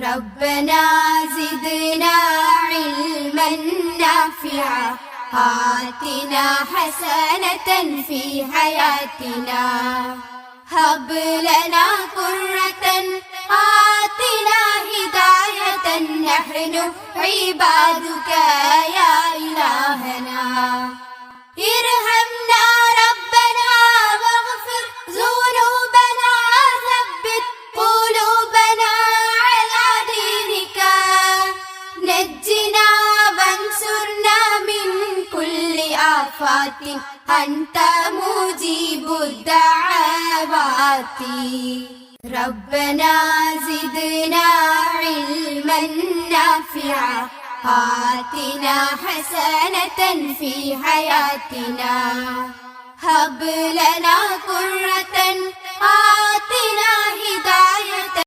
ربنا زدنا علما نافعا آتنا حسنة في حياتنا هب لنا قرة آتنا هداية نحن عبادك يا إلهنا ارحمنا ربنا واغفر ذنوبنا ثبت قلوبنا على دينك نجنا وانصرنا من كل آفات أنت مجيب الدعوات ربنا زدنا علما نافعا آتنا حسنة في حياتنا هب لنا قرة آتنا هداية